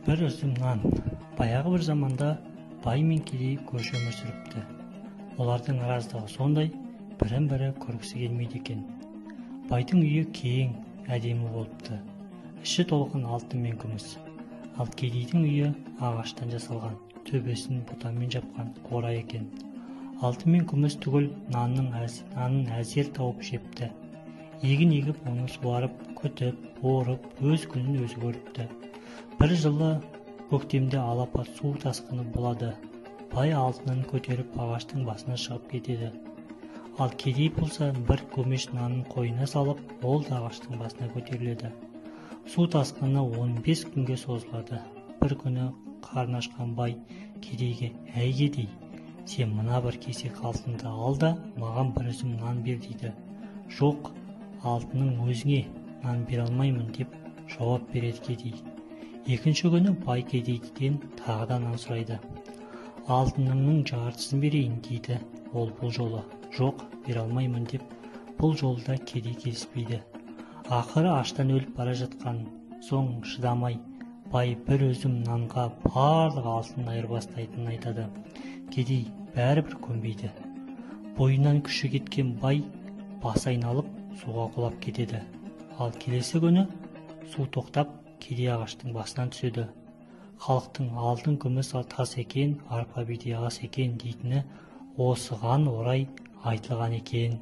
Бір үзім нан. Баяғы бір заманда бай мен кедей көрші өмір сүріпті. Олардың араздығы сондай, бірін-бірі көргісі келмейді екен. Байдың үйі кең, әдемі болыпты. Іші толған алтын мен күміс. Ал кедейдің үйі ағаштан жасалған, төбесін бұтамен жапқан қора екен. Алтын мен күміс түгіл нанын әзер тауып жепті. Егін егіп, оны суарып, күтіп, орып, өз күнін өзі көріпті. Бір жылы көктемде алапат су тасқыны болады. Бай алтынын көтеріп ағаштың басына шығып кетеді. Ал кедей болса бір көмеш нанын қойнына салып, ол да ағаштың басына көтеріледі. Су тасқыны 15 күнге созылады. Бір күні қарны ашқан бай кедейге: «Әй кедей, сен мына бір кесек алтынды ал да маған бір үзім нан бер» дейді. «Жоқ, алтынның өзіңе нан бере алмаймын» деп жауап береді кедей. Екінші күні бай кедейден тағы да нан сұрайды. «Алтыныңның жартысын берейін» дейді ол бұл жолы. «Жоқ, бере алмаймын» деп бұл жолда кедей келіспейді. Ақыры аштан өліп бара жатқан соң шыдамай бай бір өзім нанға барлық алтын айырбастайтынын айтады. Кедей бәрібір көнбейді. Бойынан күші кеткен бай басы айналып суға құлап кетеді. Ал келесі күні су тоқтап, кедей ағаштың басынан түседі. Халықтың алтын күміс тас екен, арпа бидай ас екен дейтіні осыған орай айтылған екен.